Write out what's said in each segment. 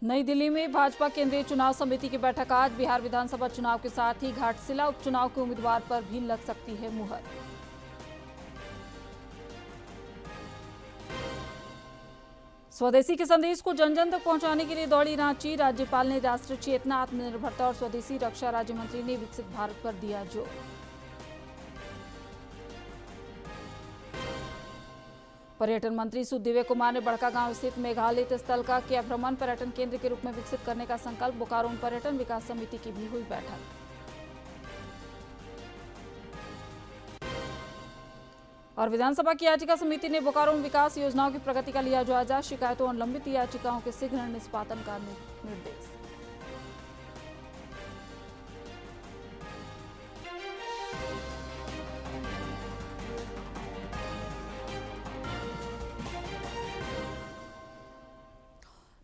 नई दिल्ली में भाजपा केंद्रीय चुनाव समिति की बैठक आज। बिहार विधानसभा चुनाव के साथ ही घाटशिला उपचुनाव के उम्मीदवार पर भी लग सकती है मुहर। स्वदेशी के संदेश को जन जन तक पहुंचाने के लिए दौड़ी रांची। राज्यपाल ने राष्ट्रीय चेतना, आत्मनिर्भरता और स्वदेशी रक्षा राज्य मंत्री ने विकसित भारत पर दिया जोर। पर्यटन मंत्री सुदिव्य कुमार ने बड़कागांव स्थित मेघालय स्थल का किया भ्रमण। पर्यटन केंद्र के रूप में विकसित करने का संकल्प। बोकारो पर्यटन विकास समिति की भी हुई बैठक। और विधानसभा की याचिका समिति ने बोकारो विकास योजनाओं की प्रगति का लिया जायजा। शिकायतों और लंबित याचिकाओं के शीघ्र निष्पादन का निर्देश।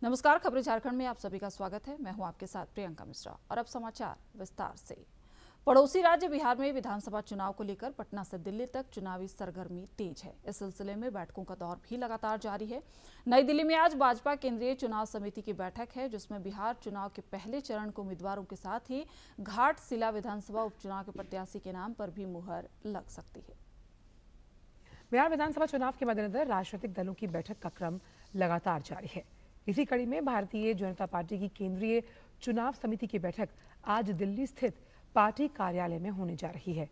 नमस्कार, खबरें झारखंड में आप सभी का स्वागत है। मैं हूं आपके साथ प्रियंका मिश्रा। और अब समाचार विस्तार से। पड़ोसी राज्य बिहार में विधानसभा चुनाव को लेकर पटना से दिल्ली तक चुनावी सरगर्मी तेज है। इस सिलसिले में बैठकों का दौर भी लगातार जारी है। नई दिल्ली में आज भाजपा केंद्रीय चुनाव समिति की बैठक है, जिसमें बिहार चुनाव के पहले चरण के उम्मीदवारों के साथ ही घाटशिला विधानसभा उपचुनाव के प्रत्याशी के नाम पर भी मुहर लग सकती है। बिहार विधानसभा चुनाव के मद्देनजर राजनीतिक दलों की बैठक का क्रम लगातार जारी है। इसी कड़ी में भारतीय जनता पार्टी की केंद्रीय चुनाव समिति की बैठक आज दिल्ली स्थित पार्टी कार्यालय में होने जा रही है।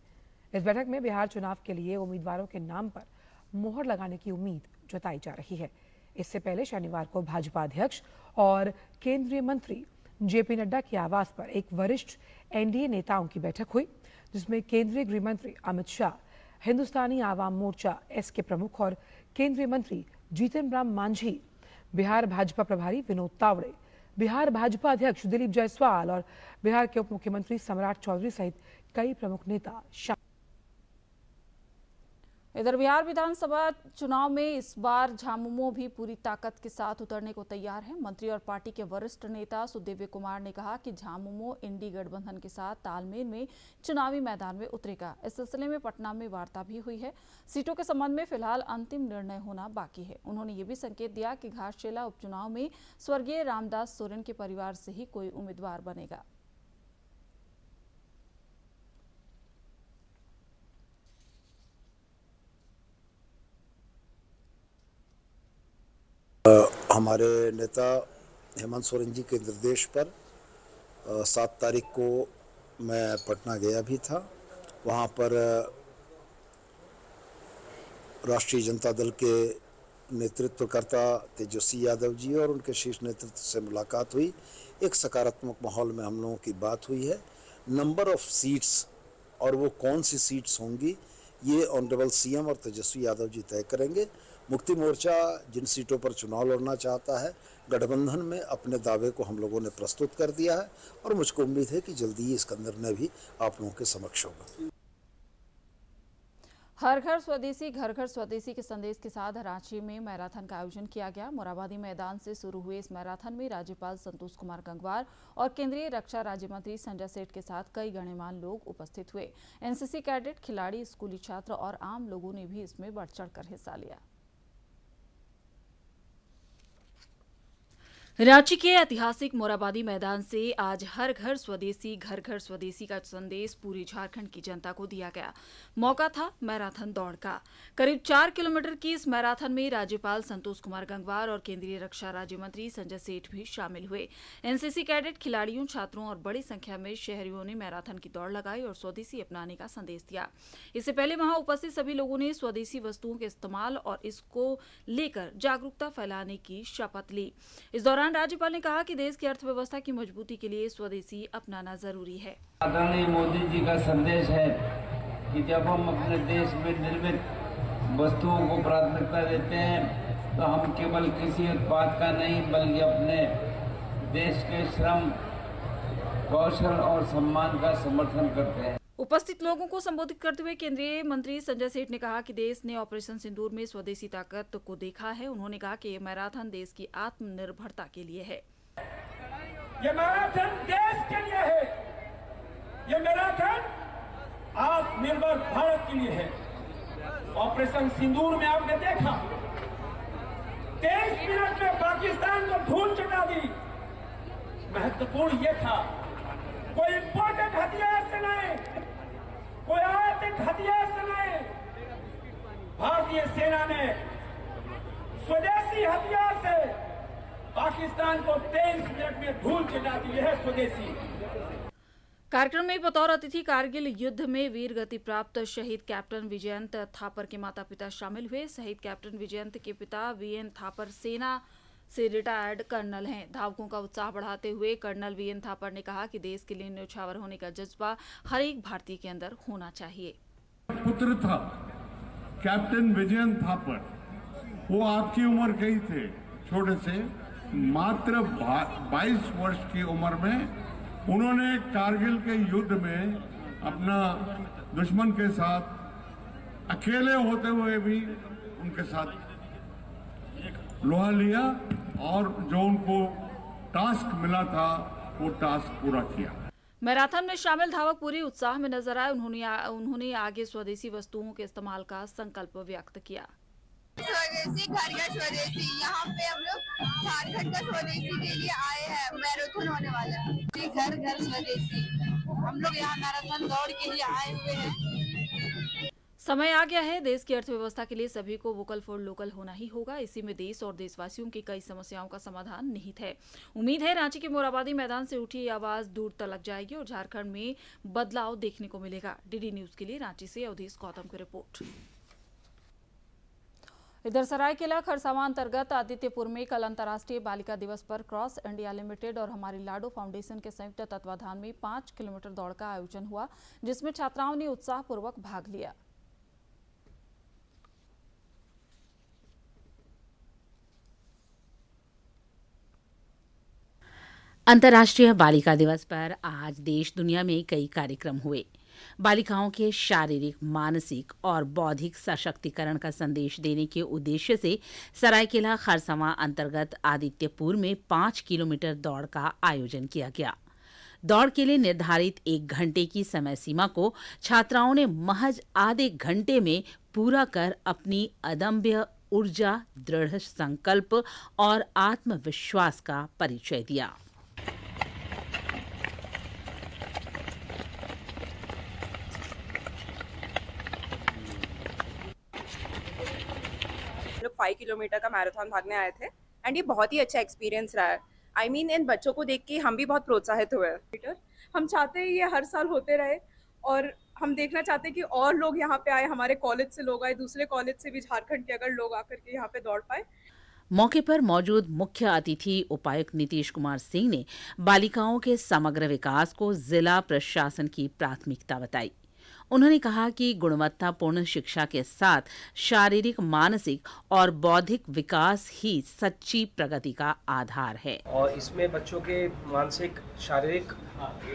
इस बैठक में बिहार चुनाव के लिए उम्मीदवारों के नाम पर मुहर लगाने की उम्मीद जताई जा रही है। इससे पहले शनिवार को भाजपा अध्यक्ष और केंद्रीय मंत्री जेपी नड्डा के आवास पर एक वरिष्ठ एनडीए नेताओं की बैठक हुई, जिसमें केंद्रीय गृह मंत्री अमित शाह, हिंदुस्तानी आवाम मोर्चा एस के प्रमुख और केंद्रीय मंत्री जीतन राम मांझी, बिहार भाजपा प्रभारी विनोद तावड़े, बिहार भाजपा अध्यक्ष दिलीप जायसवाल और बिहार के उप मुख्यमंत्री सम्राट चौधरी सहित कई प्रमुख नेता शामिल। इधर बिहार विधानसभा चुनाव में इस बार झामुमो भी पूरी ताकत के साथ उतरने को तैयार है। मंत्री और पार्टी के वरिष्ठ नेता सुदिव्य कुमार ने कहा कि झामुमो इंडी गठबंधन के साथ तालमेल में चुनावी मैदान में उतरेगा। इस सिलसिले में पटना में वार्ता भी हुई है। सीटों के संबंध में फिलहाल अंतिम निर्णय होना बाकी है। उन्होंने ये भी संकेत दिया कि घाटशिला उपचुनाव में स्वर्गीय रामदास सोरेन के परिवार से ही कोई उम्मीदवार बनेगा। हमारे नेता हेमंत सोरेन जी के निर्देश पर 7 तारीख को मैं पटना गया भी था। वहाँ पर राष्ट्रीय जनता दल के नेतृत्वकर्ता तेजस्वी यादव जी और उनके शीर्ष नेतृत्व से मुलाकात हुई। एक सकारात्मक माहौल में हम लोगों की बात हुई है। नंबर ऑफ सीट्स और वो कौन सी सीट्स होंगी ये ऑनरेबल सीएम और तेजस्वी यादव जी तय करेंगे। मुक्ति मोर्चा जिन सीटों पर चुनाव लड़ना चाहता है, गठबंधन में अपने दावे को हम लोगों ने प्रस्तुत कर दिया है और मुझको उम्मीद है कि जल्दी ही इसका निर्णय भी आप लोगों के समक्ष होगा। हर घर स्वदेशी घर घर स्वदेशी के संदेश के साथ रांची में मैराथन का आयोजन किया गया। मोराबादी मैदान से शुरू हुए इस मैराथन में राज्यपाल संतोष कुमार गंगवार और केंद्रीय रक्षा राज्य मंत्री संजय सेठ के साथ कई गणमान्य लोग उपस्थित हुए। एनसीसी कैडेट, खिलाड़ी, स्कूली छात्र और आम लोगों ने भी इसमें बढ़ चढ़कर हिस्सा लिया। रांची के ऐतिहासिक मोराबादी मैदान से आज हर घर स्वदेशी का संदेश पूरी झारखंड की जनता को दिया गया। मौका था मैराथन दौड़ का। करीब 4 किलोमीटर की इस मैराथन में राज्यपाल संतोष कुमार गंगवार और केंद्रीय रक्षा राज्य मंत्री संजय सेठ भी शामिल हुए। एनसीसी कैडेट, खिलाड़ियों, छात्रों और बड़ी संख्या में शहरियों ने मैराथन की दौड़ लगाई और स्वदेशी अपनाने का संदेश दिया। इससे पहले वहां उपस्थित सभी लोगों ने स्वदेशी वस्तुओं के इस्तेमाल और इसको लेकर जागरूकता फैलाने की शपथ ली। इस दौरान राज्यपाल ने कहा कि देश की अर्थव्यवस्था की मजबूती के लिए स्वदेशी अपनाना जरूरी है। आदरणीय मोदी जी का संदेश है कि जब हम अपने देश में निर्मित वस्तुओं को प्राथमिकता देते हैं तो हम केवल किसी उत्पाद का नहीं बल्कि अपने देश के श्रम, कौशल और सम्मान का समर्थन करते हैं। उपस्थित लोगों को संबोधित करते हुए केंद्रीय मंत्री संजय सेठ ने कहा कि देश ने ऑपरेशन सिंदूर में स्वदेशी ताकत को देखा है। उन्होंने कहा कि ये मैराथन देश की आत्मनिर्भरता के लिए है। ये मैराथन देश के लिए है। ये मैराथन आत्मनिर्भर भारत के लिए है। ऑपरेशन सिंदूर में आपने देखा 23 मिनट में पाकिस्तान को धूल चटा दी। महत्वपूर्ण ये था, कोई इंपोर्टेड हथियार से नहीं, कोई आयातित हथियार से नहीं, भारतीय सेना ने स्वदेशी हथियार से पाकिस्तान को 23 मिनट में धूल चटा दी है। स्वदेशी कार्यक्रम में बतौर अतिथि कारगिल युद्ध में वीर गति प्राप्त शहीद कैप्टन विजयंत थापर के माता पिता शामिल हुए। शहीद कैप्टन विजयंत के पिता वीएन थापर सेना से रिटायर्ड कर्नल हैं। धावकों का उत्साह बढ़ाते हुए कर्नल वीएन थापर ने कहा कि देश के लिए न्यौछावर होने का जज्बा हर एक भारतीय के अंदर होना चाहिए। पुत्र था कैप्टन विजयंत थापर, वो आपकी उम्र के ही थे, छोटे से, मात्र 22 वर्ष की उम्र में उन्होंने कारगिल के युद्ध में अपना दुश्मन के साथ अकेले होते हुए भी उनके साथ लोहा लिया और जो उनको टास्क मिला था वो टास्क पूरा किया। मैराथन में शामिल धावक पूरी उत्साह में नजर आए। उन्होंने आगे स्वदेशी वस्तुओं के इस्तेमाल का संकल्प व्यक्त किया। स्वदेशी घर घर स्वदेशी, यहाँ पे हम लोग झारखंड का स्वदेशी के लिए आए हैं। मैराथन होने वाला है, घर घर स्वदेशी। हम लोग यहाँ मैराथन दौड़ के लिए आए हुए हैं। समय आ गया है, देश की अर्थव्यवस्था के लिए सभी को वोकल फॉर लोकल होना ही होगा। इसी में देश और देशवासियों की कई समस्याओं का समाधान निहित है। उम्मीद है रांची के मोराबादी मैदान से उठी ये आवाज दूर तलक जाएगी और झारखंड में बदलाव देखने को मिलेगा। डीडी न्यूज के लिए रांची से अवधेश गौतम की रिपोर्ट। इधर सरायकेला खरसावां अंतर्गत आदित्यपुर में कल अंतर्राष्ट्रीय बालिका दिवस पर क्रॉस इंडिया लिमिटेड और हमारी लाडो फाउंडेशन के संयुक्त तत्वाधान में 5 किलोमीटर दौड़ का आयोजन हुआ, जिसमें छात्राओं ने उत्साहपूर्वक भाग लिया। अंतर्राष्ट्रीय बालिका दिवस पर आज देश दुनिया में कई कार्यक्रम हुए। बालिकाओं के शारीरिक, मानसिक और बौद्धिक सशक्तिकरण का संदेश देने के उद्देश्य से सरायकेला खरसावां अंतर्गत आदित्यपुर में 5 किलोमीटर दौड़ का आयोजन किया गया। दौड़ के लिए निर्धारित 1 घंटे की समय सीमा को छात्राओं ने महज आधे घंटे में पूरा कर अपनी अदम्य ऊर्जा, दृढ़ संकल्प और आत्मविश्वास का परिचय दिया। लोग 5 किलोमीटर का मैराथन भागने आए थे एंड ये बहुत ही अच्छा एक्सपीरियंस रहा है। आई मीन इन बच्चों को देख के हम भी बहुत प्रोत्साहित हुए। हम चाहते हैं ये हर साल होते रहे और हम देखना चाहते हैं कि और लोग यहाँ पे आए, हमारे कॉलेज से लोग आए, दूसरे कॉलेज से भी झारखंड के अगर लोग आकर के यहाँ पे दौड़ पाए। मौके पर मौजूद मुख्य अतिथि उपायुक्त नीतीश कुमार सिंह ने बालिकाओं के समग्र विकास को जिला प्रशासन की प्राथमिकता बताई। उन्होंने कहा कि गुणवत्तापूर्ण शिक्षा के साथ शारीरिक, मानसिक और बौद्धिक विकास ही सच्ची प्रगति का आधार है और इसमें बच्चों के मानसिक, शारीरिक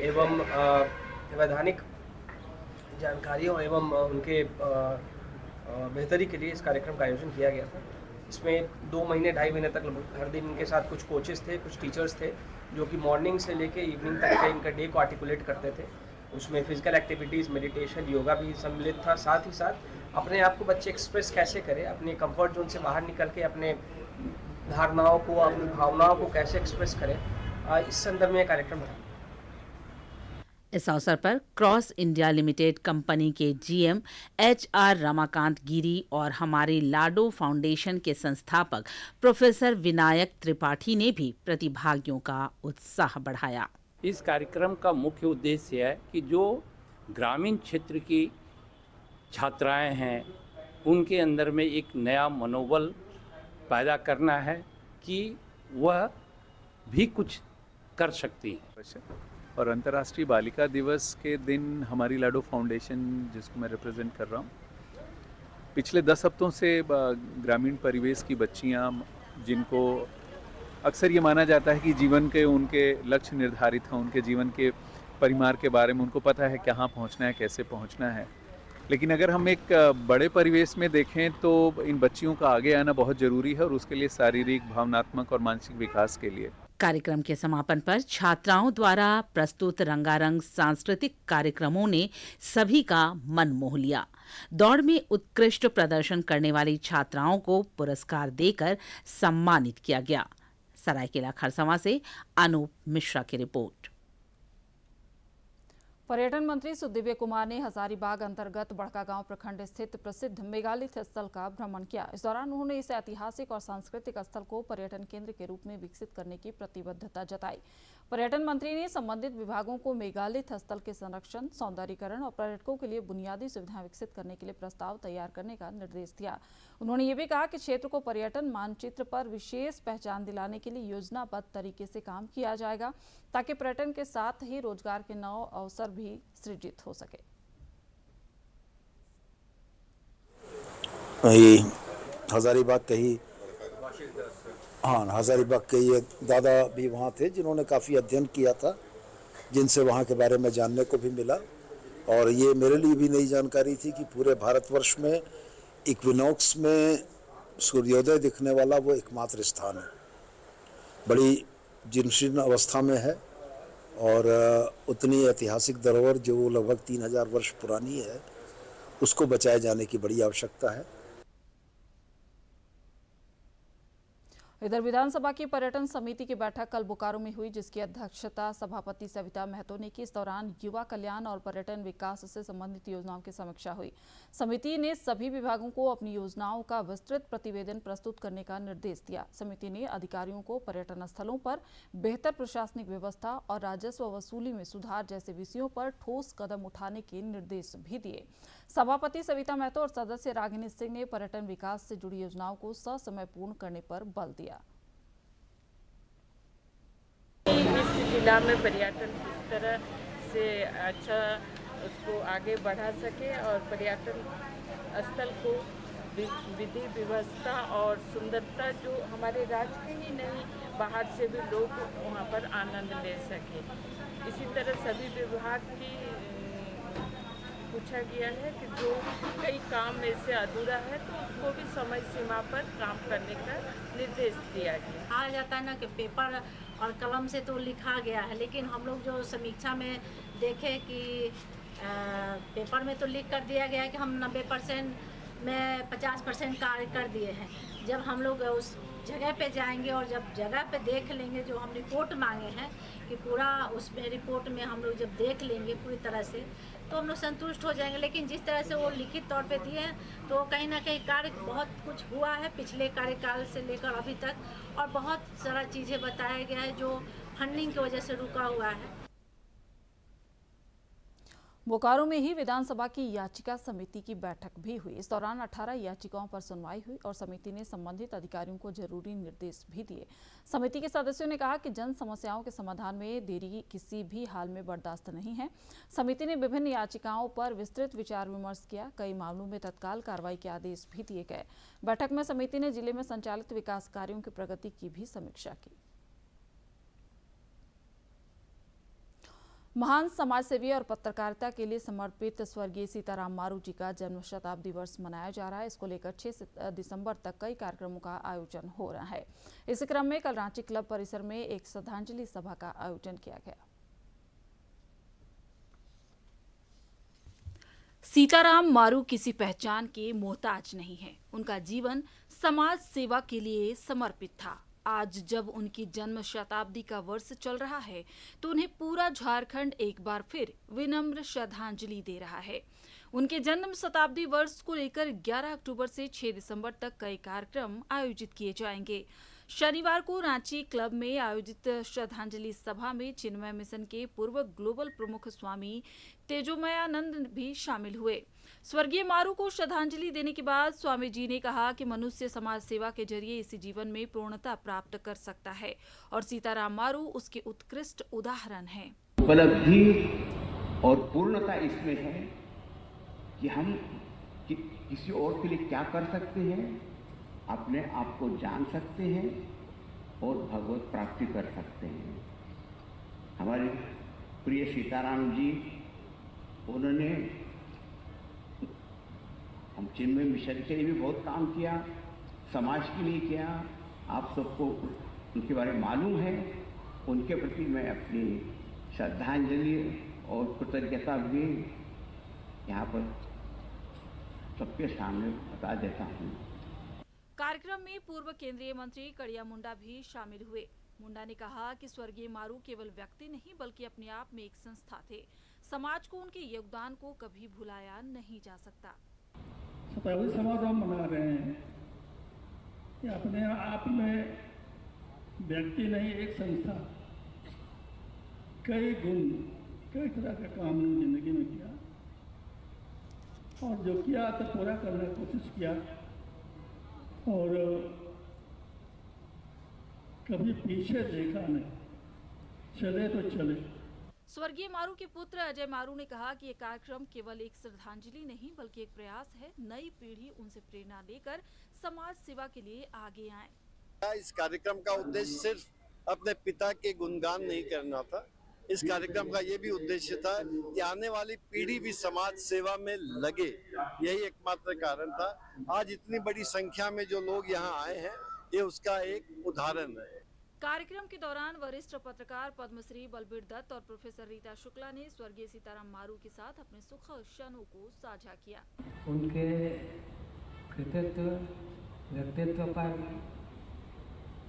एवं वैधानिक जानकारियों एवं उनके बेहतरी के लिए इस कार्यक्रम का आयोजन किया गया था। इसमें 2 महीने 2.5 महीने तक हर दिन इनके साथ कुछ कोचेस थे, कुछ टीचर्स थे जो कि मॉर्निंग से लेके इवनिंग तक के इनका डे को आर्टिकुलेट करते थे। उसमें फिजिकल एक्टिविटीज़, मेडिटेशन, योगा भी सम्मिलित था। साथ ही साथ अपने आप को बच्चे एक्सप्रेस कैसे करें, अपने कंफर्ट जोन से बाहर निकल के अपने धारणाओं को, अपनी भावनाओं को कैसे एक्सप्रेस करें, इस संदर्भ में कार्यक्रम था। इस अवसर पर क्रॉस इंडिया लिमिटेड कंपनी के जीएम HR रमाकांत गिरी और हमारी लाडो फाउंडेशन के संस्थापक प्रोफेसर विनायक त्रिपाठी ने भी प्रतिभागियों का उत्साह बढ़ाया। इस कार्यक्रम का मुख्य उद्देश्य है कि जो ग्रामीण क्षेत्र की छात्राएं हैं उनके अंदर में एक नया मनोबल पैदा करना है कि वह भी कुछ कर सकती हैं। और अंतर्राष्ट्रीय बालिका दिवस के दिन हमारी लाडो फाउंडेशन, जिसको मैं रिप्रेजेंट कर रहा हूँ, पिछले 10 हफ्तों से ग्रामीण परिवेश की बच्चियाँ, जिनको अक्सर ये माना जाता है कि जीवन के उनके लक्ष्य निर्धारित हैं, उनके जीवन के परिमार के बारे में उनको पता है कहाँ पहुँचना है, कैसे पहुँचना है, लेकिन अगर हम एक बड़े परिवेश में देखें तो इन बच्चियों का आगे आना बहुत ज़रूरी है और उसके लिए शारीरिक, भावनात्मक और मानसिक विकास के लिए। कार्यक्रम के समापन पर छात्राओं द्वारा प्रस्तुत रंगारंग सांस्कृतिक कार्यक्रमों ने सभी का मन मोह लिया। दौड़ में उत्कृष्ट प्रदर्शन करने वाली छात्राओं को पुरस्कार देकर सम्मानित किया गया। सरायकेला खरसावां से अनूप मिश्रा की रिपोर्ट। पर्यटन मंत्री सुदिव्य कुमार ने हजारीबाग अंतर्गत बड़कागांव प्रखंड स्थित प्रसिद्ध मेगालिथ स्थल का भ्रमण किया। इस दौरान उन्होंने इस ऐतिहासिक और सांस्कृतिक स्थल को पर्यटन केंद्र के रूप में विकसित करने की प्रतिबद्धता जताई। पर्यटन मंत्री ने संबंधित विभागों को मेगालिथ स्थल के संरक्षण, सौंदर्यीकरण और पर्यटकों के लिए बुनियादी सुविधाएं विकसित करने के लिए प्रस्ताव तैयार करने का निर्देश दिया। उन्होंने ये भी कहा कि क्षेत्र को पर्यटन मानचित्र पर विशेष पहचान दिलाने के लिए योजनाबद्ध तरीके से काम किया जाएगा, ताकि पर्यटन के साथ ही रोजगार के नए अवसर भी सृजित हो सके। हजारीबाग के ही हजारीबाग के ये दादा भी वहाँ थे जिन्होंने काफ़ी अध्ययन किया था, जिनसे वहाँ के बारे में जानने को भी मिला। और ये मेरे लिए भी नई जानकारी थी कि पूरे भारतवर्ष में इक्विनॉक्स में सूर्योदय दिखने वाला वो एकमात्र स्थान है। बड़ी जीर्ण अवस्था में है और उतनी ऐतिहासिक धरोहर जो लगभग 3000 वर्ष पुरानी है, उसको बचाए जाने की बड़ी आवश्यकता है। इधर विधानसभा की पर्यटन समिति की बैठक कल बोकारो में हुई, जिसकी अध्यक्षता सभापति सविता महतो ने की। इस दौरान युवा कल्याण और पर्यटन विकास से संबंधित योजनाओं की समीक्षा हुई। समिति ने सभी विभागों को अपनी योजनाओं का विस्तृत प्रतिवेदन प्रस्तुत करने का निर्देश दिया। समिति ने अधिकारियों को पर्यटन स्थलों पर बेहतर प्रशासनिक व्यवस्था और राजस्व वसूली में सुधार जैसे विषयों पर ठोस कदम उठाने के निर्देश भी दिए। सभापति सविता महतो और सदस्य रागिनी सिंह ने पर्यटन विकास से जुड़ी योजनाओं को ससमय पूर्ण करने पर बल दिया। इस जिला में पर्यटन किस तरह से अच्छा उसको आगे बढ़ा सके और पर्यटन स्थल को विधि व्यवस्था और सुंदरता जो हमारे राज्य के ही नहीं बाहर से भी लोग वहाँ पर आनंद ले सके। इसी तरह सभी विभाग की पूछा गया है कि जो कई काम में से अधूरा है तो उसको भी समय सीमा पर काम करने का निर्देश दिया गया। कहा जाता है ना कि पेपर और कलम से तो लिखा गया है, लेकिन हम लोग जो समीक्षा में देखे कि पेपर में तो लिख कर दिया गया है कि हम 90% में 50% कार्य कर दिए हैं। जब हम लोग उस जगह पे जाएंगे और जब जगह पे देख लेंगे, जो हम रिपोर्ट मांगे हैं कि पूरा उसमें रिपोर्ट में हम लोग जब देख लेंगे पूरी तरह से, तो हम लोग संतुष्ट हो जाएंगे। लेकिन जिस तरह से वो लिखित तौर पे दिए हैं, तो कहीं ना कहीं कार्य बहुत कुछ हुआ है पिछले कार्यकाल से लेकर अभी तक, और बहुत सारा चीज़ें बताया गया है जो फंडिंग की वजह से रुका हुआ है। बोकारो में ही विधानसभा की याचिका समिति की बैठक भी हुई। इस दौरान 18 याचिकाओं पर सुनवाई हुई और समिति ने संबंधित अधिकारियों को जरूरी निर्देश भी दिए। समिति के सदस्यों ने कहा कि जन समस्याओं के समाधान में देरी किसी भी हाल में बर्दाश्त नहीं है। समिति ने विभिन्न याचिकाओं पर विस्तृत विचार विमर्श किया। कई मामलों में तत्काल कार्रवाई के आदेश भी दिए गए। बैठक में समिति ने जिले में संचालित विकास कार्यों की प्रगति की भी समीक्षा की। महान समाजसेवी और पत्रकारिता के लिए समर्पित स्वर्गीय सीताराम मारू जी का जन्म शताब्दी वर्ष मनाया जा रहा है। इसको लेकर 6 दिसंबर तक कई कार्यक्रमों का आयोजन हो रहा है। इस क्रम में कल रांची क्लब परिसर में एक श्रद्धांजलि सभा का आयोजन किया गया। सीताराम मारू किसी पहचान के मोहताज नहीं है। उनका जीवन समाज सेवा के लिए समर्पित था। आज जब उनकी जन्म शताब्दी का वर्ष चल रहा है, तो उन्हें पूरा झारखंड एक बार फिर विनम्र श्रद्धांजलि दे रहा है। उनके जन्म शताब्दी वर्ष को लेकर 11 अक्टूबर से 6 दिसंबर तक कई कार्यक्रम आयोजित किए जाएंगे। शनिवार को रांची क्लब में आयोजित श्रद्धांजलि सभा में चिन्मय मिशन के पूर्व ग्लोबल प्रमुख स्वामी तेजोमयानंद भी शामिल हुए। स्वर्गीय मारू को श्रद्धांजलि देने के बाद स्वामी जी ने कहा कि मनुष्य समाज सेवा के जरिए इसी जीवन में पूर्णता प्राप्त कर सकता है और सीताराम मारू उसके उत्कृष्ट उदाहरण हैं। उपलब्धि और पूर्णता इसमें है कि हम किसी और के लिए क्या कर सकते हैं, अपने आप को जान सकते हैं और भगवत प्राप्ति कर सकते हैं। हमारे प्रिय सीताराम जी, उन्होंने हम चिन्मय मिशन के लिए भी बहुत काम किया, समाज के लिए किया। आप सबको उनके बारे में मालूम है। उनके प्रति मैं अपनी श्रद्धांजलि और कृतज्ञता भी यहाँ पर सबके सामने बता देता हूँ। कार्यक्रम में पूर्व केंद्रीय मंत्री कड़िया मुंडा भी शामिल हुए। मुंडा ने कहा कि स्वर्गीय मारू केवल व्यक्ति नहीं बल्कि अपने आप में एक संस्था थे। समाज को उनके योगदान को कभी भुलाया नहीं जा सकता। 27वां समारोह मना रहे हैं कि अपने आप में व्यक्ति नहीं, एक संस्था। कई गुण, कई तरह का काम जिंदगी में किया और जो किया तो पूरा करने की कोशिश किया और कभी पीछे देखा नहीं, चले तो चले। स्वर्गीय मारू के पुत्र अजय मारू ने कहा कि ये कार्यक्रम केवल एक श्रद्धांजलि नहीं बल्कि एक प्रयास है। नई पीढ़ी उनसे प्रेरणा लेकर समाज सेवा के लिए आगे आए। इस कार्यक्रम का उद्देश्य सिर्फ अपने पिता के गुणगान नहीं करना था। इस कार्यक्रम का ये भी उद्देश्य था कि आने वाली पीढ़ी भी समाज सेवा में लगे। यही एकमात्र कारण था। आज इतनी बड़ी संख्या में जो लोग यहाँ आए हैं, ये उसका एक उदाहरण है। कार्यक्रम के दौरान वरिष्ठ पत्रकार पद्मश्री बलबीर दत्त और प्रोफेसर रीता शुक्ला ने स्वर्गीय सीताराम मारू के साथ अपने सुख क्षणों को साझा किया। उनके कृतित्व, व्यक्तित्व पर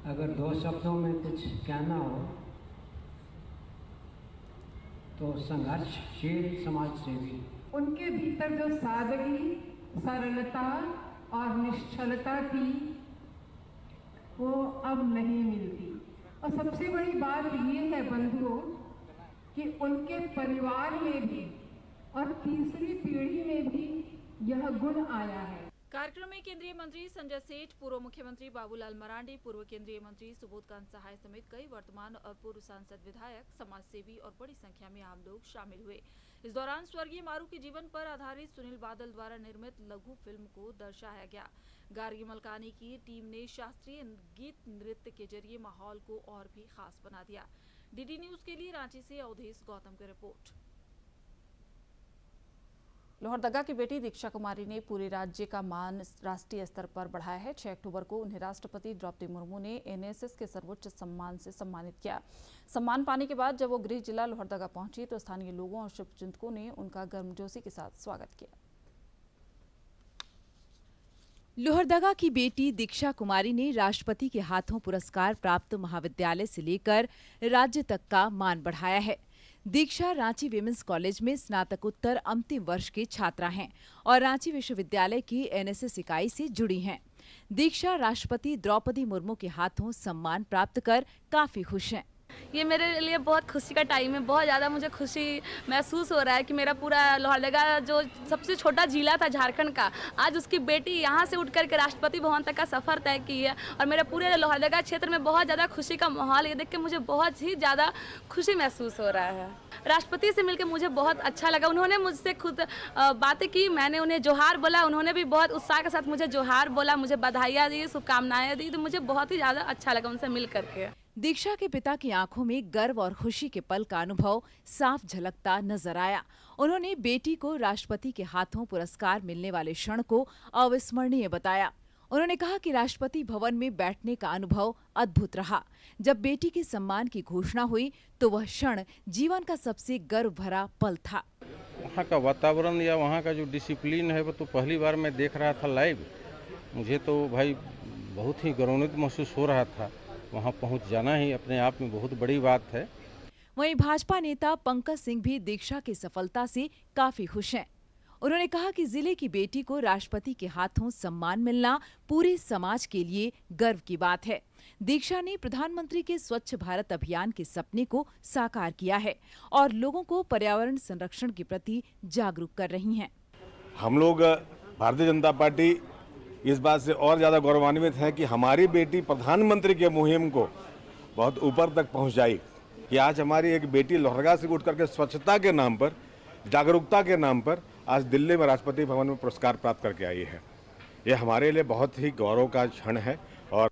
अगर दो शब्दों में कुछ कहना हो तो संघर्षशील समाज सेवी। उनके भीतर जो सादगी, सरलता और निश्चलता थी वो अब नहीं मिलती। और सबसे बड़ी बात ये है बंधुओं कि उनके परिवार में भी और तीसरी पीढ़ी में भी यह गुण आया है। कार्यक्रम में केंद्रीय मंत्री संजय सेठ, पूर्व मुख्यमंत्री बाबूलाल मरांडी, पूर्व केंद्रीय मंत्री सुबोधकांत सहाय समेत कई वर्तमान और पूर्व सांसद, विधायक, समाजसेवी और बड़ी संख्या में आम लोग शामिल हुए। इस दौरान स्वर्गीय मारू के जीवन पर आधारित सुनील बादल द्वारा निर्मित लघु फिल्म को दर्शाया गया। गार्गी मलकानी की टीम ने शास्त्रीय गीत नृत्य के जरिए माहौल को और भी खास बना दिया। डीडी न्यूज के लिए रांची से अवधेश गौतम की रिपोर्ट। लोहरदगा की बेटी दीक्षा कुमारी ने पूरे राज्य का मान राष्ट्रीय स्तर पर बढ़ाया है। 6 अक्टूबर को उन्हें राष्ट्रपति द्रौपदी मुर्मू ने एनएसएस के सर्वोच्च सम्मान से सम्मानित किया। सम्मान पाने के बाद जब वो गृह जिला लोहरदगा पहुंची तो स्थानीय लोगों और शुभचिंतकों ने उनका गर्मजोशी के साथ स्वागत किया। लोहरदगा की बेटी दीक्षा कुमारी ने राष्ट्रपति के हाथों पुरस्कार प्राप्त महाविद्यालय से लेकर राज्य तक का मान बढ़ाया है। दीक्षा रांची विमेंस कॉलेज में स्नातकोत्तर अंतिम वर्ष की छात्रा हैं और रांची विश्वविद्यालय की एनएसएस इकाई से जुड़ी हैं। दीक्षा राष्ट्रपति द्रौपदी मुर्मू के हाथों सम्मान प्राप्त कर काफी खुश हैं। ये मेरे लिए बहुत खुशी का टाइम है। बहुत ज़्यादा मुझे खुशी महसूस हो रहा है कि मेरा पूरा लोहरदगा जो सबसे छोटा जिला था झारखंड का, आज उसकी बेटी यहाँ से उठ करके राष्ट्रपति भवन तक का सफ़र तय की है और मेरे पूरे लोहरदगा क्षेत्र में बहुत ज़्यादा खुशी का माहौल। ये देख के मुझे बहुत ही ज़्यादा खुशी महसूस हो रहा है। राष्ट्रपति से मिलकर मुझे बहुत अच्छा लगा। उन्होंने मुझसे खुद बातें की, मैंने उन्हें जोहार बोला, उन्होंने भी बहुत उत्साह के साथ मुझे जोहार बोला, मुझे बधाइयाँ दी, शुभकामनाएँ दी। तो मुझे बहुत ही ज़्यादा अच्छा लगा उनसे मिल करके। दीक्षा के पिता की आंखों में गर्व और खुशी के पल का अनुभव साफ झलकता नजर आया। उन्होंने बेटी को राष्ट्रपति के हाथों पुरस्कार मिलने वाले क्षण को अविस्मरणीय बताया। उन्होंने कहा कि राष्ट्रपति भवन में बैठने का अनुभव अद्भुत रहा। जब बेटी के सम्मान की घोषणा हुई तो वह क्षण जीवन का सबसे गर्व भरा पल था। वहाँ का वातावरण या वहाँ का जो डिसिप्लिन है वो तो पहली बार मैं देख रहा था लाइव। मुझे तो भाई बहुत ही गौरवान्वित महसूस हो रहा था। वहाँ पहुँच जाना ही अपने आप में बहुत बड़ी बात है। वहीं भाजपा नेता पंकज सिंह भी दीक्षा की सफलता से काफी खुश हैं। उन्होंने कहा कि जिले की बेटी को राष्ट्रपति के हाथों सम्मान मिलना पूरे समाज के लिए गर्व की बात है। दीक्षा ने प्रधानमंत्री के स्वच्छ भारत अभियान के सपने को साकार किया है और लोगों को पर्यावरण संरक्षण के प्रति जागरूक कर रही हैं। हम लोग भारतीय जनता पार्टी इस बात से और ज़्यादा गौरवान्वित है कि हमारी बेटी प्रधानमंत्री के मुहिम को बहुत ऊपर तक पहुंच जाई कि आज हमारी एक बेटी लोहरदगा से उठ करके स्वच्छता के नाम पर, जागरूकता के नाम पर आज दिल्ली में राष्ट्रपति भवन में पुरस्कार प्राप्त करके आई है। ये हमारे लिए बहुत ही गौरव का क्षण है। और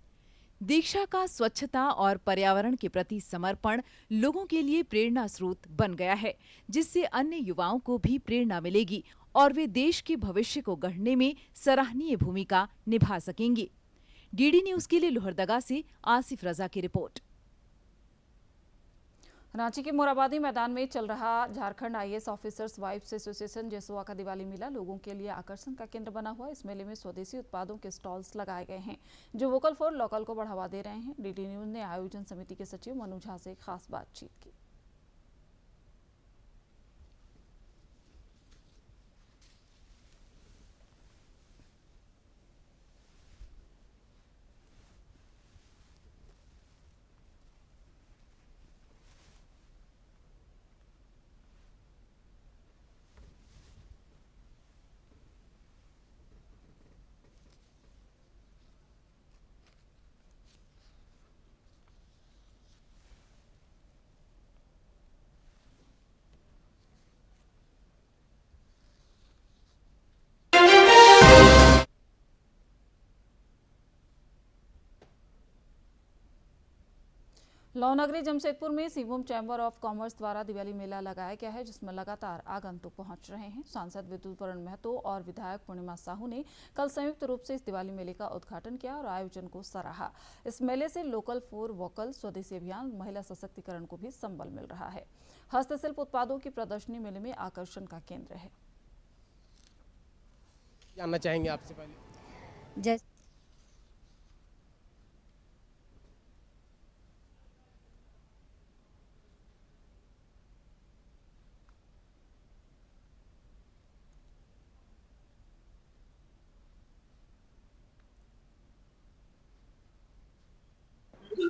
दीक्षा का स्वच्छता और पर्यावरण के प्रति समर्पण लोगों के लिए प्रेरणा स्रोत बन गया है, जिससे अन्य युवाओं को भी प्रेरणा मिलेगी और वे देश के भविष्य को गढ़ने में सराहनीय भूमिका निभा सकेंगे। डीडी न्यूज के लिए लोहरदगा से आसिफ रजा की रिपोर्ट। रांची के मोराबादी मैदान में चल रहा Jharkhand IAS officers wives association जेसुआ का दिवाली मेला लोगों के लिए आकर्षण का केंद्र बना हुआ है। इस मेले में स्वदेशी उत्पादों के स्टॉल्स लगाए गए हैं जो वोकल फॉर लोकल को बढ़ावा दे रहे हैं। डीडी न्यूज ने आयोजन समिति के सचिव मनु झा से खास बातचीत की। लौनगरी जमशेदपुर में सिवुम चैम्बर ऑफ कॉमर्स द्वारा दिवाली मेला लगाया गया है जिसमें लगातार आगंतुक पहुंच रहे हैं। सांसद विद्युत वरण महतो और विधायक पूर्णिमा साहू ने कल संयुक्त रूप से इस दिवाली मेले का उद्घाटन किया और आयोजन को सराहा। इस मेले से लोकल फॉर वोकल स्वदेशी अभियान महिला सशक्तिकरण को भी संबल मिल रहा है। हस्तशिल्प उत्पादों की प्रदर्शनी मेले में आकर्षण का केंद्र है। जानना चाहेंगे आपसे पहले जैसे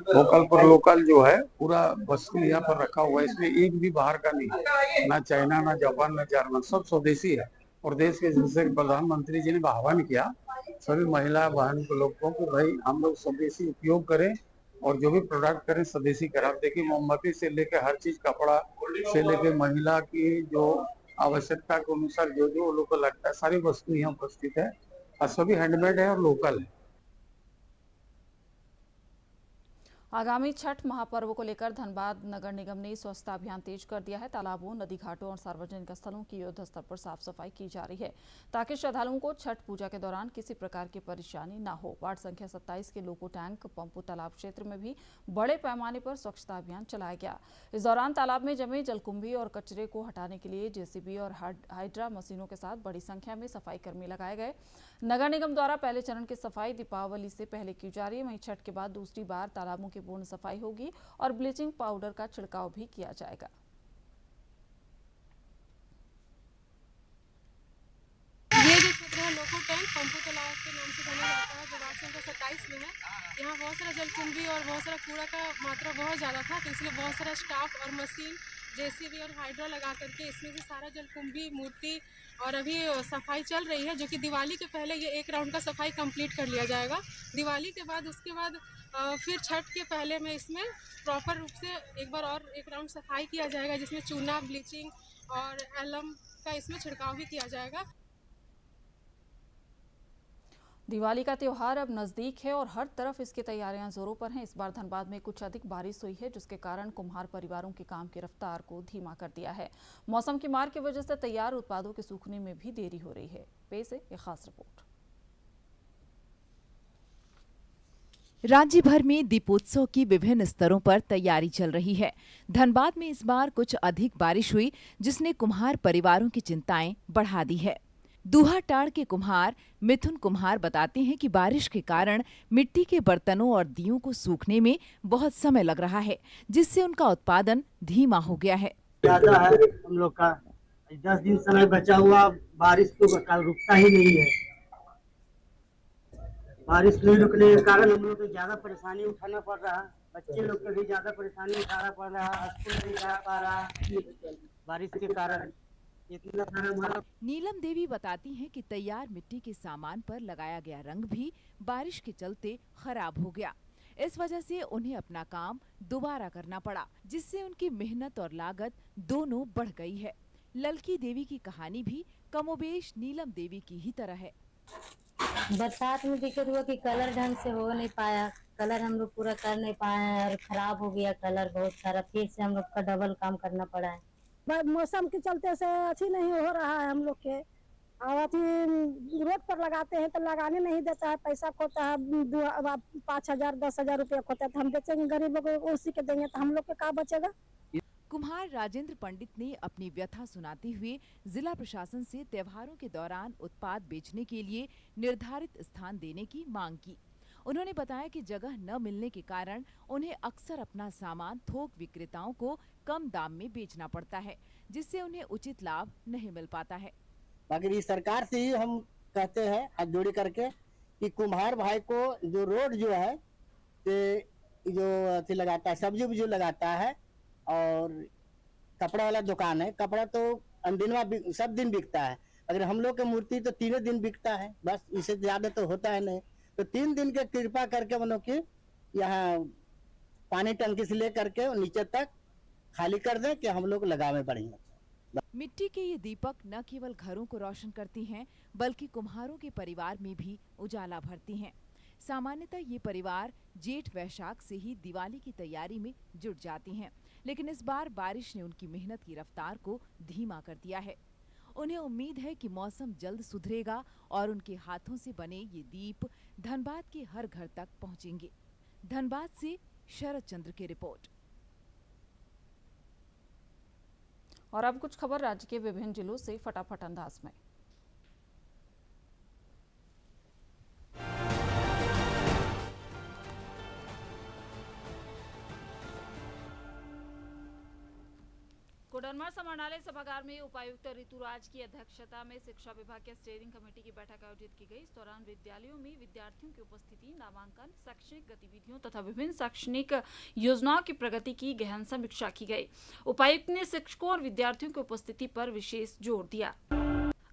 वोकल फॉर लोकल जो है पूरा वस्तु यहाँ पर रखा हुआ है। इसमें एक भी बाहर का नहीं है, ना चाइना, ना जापान, ना जर्मन, सब स्वदेशी है। और देश के जैसे प्रधानमंत्री जी ने आह्वान किया सभी महिला बहन को लोगों को भाई हम लोग स्वदेशी उपयोग करें और जो भी प्रोडक्ट करें स्वदेशी करें। आप देखिए मोमबत्ती से लेकर हर चीज, कपड़ा से लेकर महिला की जो आवश्यकता के अनुसार जो जो लोग को लगता है सारी वस्तु यहाँ उपस्थित है और सभी हैंडमेड है और लोकल है। आगामी छठ महापर्व को लेकर धनबाद नगर निगम ने स्वच्छता अभियान तेज कर दिया है। तालाबों, नदी घाटों और सार्वजनिक स्थलों की युद्ध स्तर पर साफ सफाई की जा रही है ताकि श्रद्धालुओं को छठ पूजा के दौरान किसी प्रकार की परेशानी न हो। वार्ड संख्या 27 के लोको टैंक पंपू तालाब क्षेत्र में भी बड़े पैमाने पर स्वच्छता अभियान चलाया गया। इस दौरान तालाब में जमे जलकुंभी और कचरे को हटाने के लिए जेसीबी और हाइड्रा मशीनों के साथ बड़ी संख्या में सफाई कर्मी लगाए गए। नगर निगम द्वारा पहले चरण की सफाई दीपावली से पहले की जा रही है। वहीं छठ के बाद दूसरी बार तालाबों की पूर्ण सफाई होगी और ब्लीचिंग पाउडर का छिड़काव भी किया जाएगा। ये जो क्षेत्र है लोको टैंक पंपू तालाब के नाम से जाना जाता है जो वार्ड संख्या 27 में है। यहाँ बहुत सारा जलकुंभी और बहुत सारा कूड़ा का मात्रा बहुत ज़्यादा था तो इसलिए बहुत सारा स्टाफ और मशीन जेसीबी और हाइड्रा लगा करके इसमें से सारा जलकुंभी मूर्ति और अभी सफाई चल रही है जो कि दिवाली के पहले ये एक राउंड का सफाई कंप्लीट कर लिया जाएगा। दिवाली के बाद उसके बाद फिर छठ के पहले में इसमें प्रॉपर रूप से एक बार और एक राउंड सफाई किया जाएगा जिसमें चूना, ब्लीचिंग और एलम का इसमें छिड़काव भी किया जाएगा। दिवाली का त्योहार अब नजदीक है और हर तरफ इसकी तैयारियां जोरों पर हैं। इस बार धनबाद में कुछ अधिक बारिश हुई है जिसके कारण कुम्हार परिवारों के काम की रफ्तार को धीमा कर दिया है। मौसम की मार की वजह से तैयार उत्पादों के सूखने में भी देरी हो रही है। पेश है एक खास रिपोर्ट। राज्य भर में दीपोत्सव की विभिन्न स्तरों पर तैयारी चल रही है। धनबाद में इस बार कुछ अधिक बारिश हुई जिसने कुम्हार परिवारों की चिंताएं बढ़ा दी है। दूहाटाड़ के कुम्हार मिथुन कुम्हार बताते हैं कि बारिश के कारण मिट्टी के बर्तनों और दियों को सूखने में बहुत समय लग रहा है जिससे उनका उत्पादन धीमा हो गया है। ज्यादा है हम लोग का 10 दिन समय बचा हुआ, बारिश तो कल रुकता ही नहीं है। बारिश नहीं रुकने के कारण हम लोग को ज्यादा परेशानी उठाना पड़ रहा है। बच्चे लोग को भी ज्यादा परेशानी उठाना पड़ रहा है, स्कूल नहीं जा पा रहा बारिश के कारण। नीलम देवी बताती हैं कि तैयार मिट्टी के सामान पर लगाया गया रंग भी बारिश के चलते खराब हो गया। इस वजह से उन्हें अपना काम दोबारा करना पड़ा जिससे उनकी मेहनत और लागत दोनों बढ़ गई है। ललकी देवी की कहानी भी कमोबेश नीलम देवी की ही तरह है। बरसात में दिक्कत हुआ कि कलर ढंग से हो नहीं पाया, कलर हम लोग पूरा कर नहीं पाए और खराब हो गया कलर बहुत सारा, फिर से हम लोग का डबल काम करना पड़ा है। मौसम के चलते से अच्छी नहीं हो रहा है हम लोग के, और अथी रोड पर लगाते हैं तो लगाने नहीं देता है, पैसा खोता है 5,000 10,000 रुपया खोता है तो हम बेचेंगे गरीबों को उसी के देंगे तो हम लोग के क्या बचेगा। कुम्हार राजेंद्र पंडित ने अपनी व्यथा सुनाते हुए जिला प्रशासन से त्योहारों के दौरान उत्पाद बेचने के लिए निर्धारित स्थान देने की मांग की। उन्होंने बताया कि जगह न मिलने के कारण उन्हें अक्सर अपना सामान थोक विक्रेताओं को कम दाम में बेचना पड़ता है, जिससे उन्हें उचित लाभ नहीं मिल पाता है। मगर इस सरकार से ही हम कहते हैं हाथ जोड़ी करके कि कुम्हार भाई को जो रोड जो है जो लगाता है, सब्जी वब्जी लगाता है और कपड़ा वाला दुकान है, कपड़ा तो अनदिनवा सब दिन बिकता है। अगर हम लोग के मूर्ति तो 3 दिन बिकता है, बस इससे ज्यादा तो होता है नहीं। तो 3 दिन के कृपा करके मतलब कि यहाँ पानी टंकी से ले करके नीचे तक खाली कर दें कि हम लोग लगावे बढ़िया। मिट्टी के ये दीपक न केवल घरों को रोशन करती हैं, बल्कि कुम्हारों के परिवार में भी उजाला भरती हैं। सामान्यतः ये परिवार जेठ वैशाख से ही दिवाली की तैयारी में जुट जाती हैं, लेकिन इस बार बारिश ने उनकी मेहनत की रफ्तार को धीमा कर दिया है। उन्हें उम्मीद है कि मौसम जल्द सुधरेगा और उनके हाथों से बने ये दीप धनबाद के हर घर तक पहुंचेंगे। धनबाद से शरद चंद्र की रिपोर्ट। और अब कुछ खबर राज्य के विभिन्न जिलों से फटाफट अंदाज में। कोडरमा समाहरणालय सभागार में उपायुक्त ऋतुराज की अध्यक्षता में शिक्षा विभाग के स्टीयरिंग कमेटी की बैठक आयोजित की गई। इस दौरान विद्यालयों में विद्यार्थियों की उपस्थिति, नामांकन, शैक्षणिक गतिविधियों तथा विभिन्न शैक्षणिक योजनाओं की प्रगति की गहन समीक्षा की गई। उपायुक्त ने शिक्षकों और विद्यार्थियों की उपस्थिति पर विशेष जोर दिया।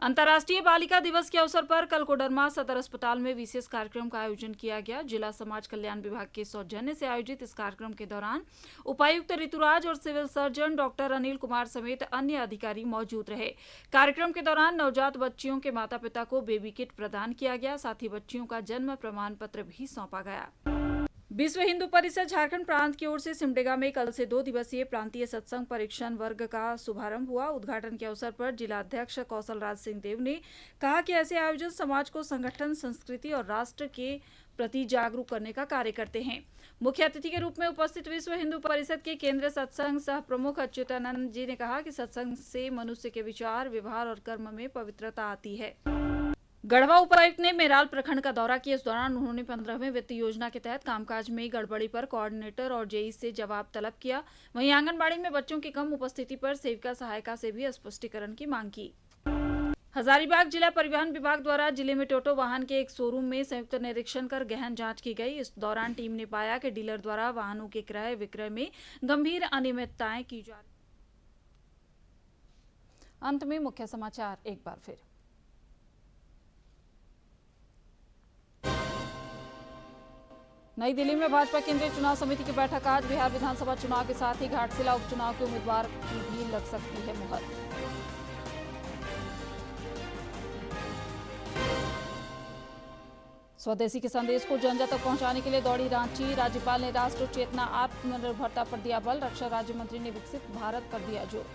अंतर्राष्ट्रीय बालिका दिवस के अवसर पर कल कोडरमा सदर अस्पताल में विशेष कार्यक्रम का आयोजन किया गया। जिला समाज कल्याण विभाग के सौजन्य से आयोजित इस कार्यक्रम के दौरान उपायुक्त ऋतुराज और civil surgeon doctor Anil Kumar समेत अन्य अधिकारी मौजूद रहे। कार्यक्रम के दौरान नवजात बच्चियों के माता पिता को बेबी किट प्रदान किया गया, साथ ही बच्चियों का जन्म प्रमाण पत्र भी सौंपा गया। विश्व हिंदू परिषद झारखंड प्रांत की ओर से सिमडेगा में कल से 2 दिवसीय प्रांतीय सत्संग परीक्षण वर्ग का शुभारंभ हुआ। उद्घाटन के अवसर पर जिला अध्यक्ष कौशल राज सिंह देव ने कहा कि ऐसे आयोजन समाज को संगठन, संस्कृति और राष्ट्र के प्रति जागरूक करने का कार्य करते हैं। मुख्य अतिथि के रूप में उपस्थित विश्व हिंदू परिषद के केंद्रीय सत्संग सह प्रमुख अच्युतानंद जी ने कहा कि सत्संग से मनुष्य के विचार, व्यवहार और कर्म में पवित्रता आती है। गढ़वा उपायुक्त ने मेराल प्रखंड का दौरा किया। इस दौरान उन्होंने 15वें वित्त योजना के तहत कामकाज में गड़बड़ी पर कोऑर्डिनेटर और जेई से जवाब तलब किया। वहीं आंगनबाड़ी में बच्चों की कम उपस्थिति पर सेविका सहायिका से भी स्पष्टीकरण की मांग की। हजारीबाग जिला परिवहन विभाग द्वारा जिले में टोटो वाहन के एक शोरूम में संयुक्त निरीक्षण कर गहन जांच की गई। इस दौरान टीम ने पाया कि डीलर द्वारा वाहनों के क्रय विक्रय में गंभीर अनियमितताएं की जा रही। अंत में मुख्य समाचार एक बार फिर। नई दिल्ली में भाजपा केंद्रीय चुनाव समिति की बैठक आज। बिहार विधानसभा चुनाव के साथ ही घाटशिला उपचुनाव के उम्मीदवार की भी लग सकती है मुहर। स्वदेशी के संदेश को जन जन तक पहुंचाने के लिए दौड़ी रांची। राज्यपाल ने राष्ट्र चेतना, आत्मनिर्भरता पर दिया बल। रक्षा राज्य मंत्री ने विकसित भारत पर दिया जोर।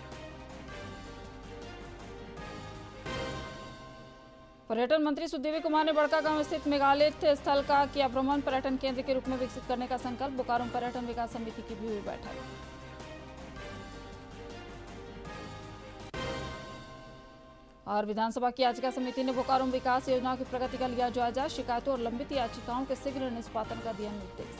पर्यटन मंत्री सुदेवी कुमार ने बड़कागांव स्थित मेगालिथ स्थल का किया भ्रमण। पर्यटन केंद्र के रूप में विकसित करने का संकल्प। बोकारो पर्यटन विकास समिति की भी हुई बैठक। और विधानसभा की याचिका समिति ने बोकारो विकास योजना की प्रगति का लिया जायजा। शिकायतों और लंबित याचिकाओं के शीघ्र निष्पादन का दिया निर्देश।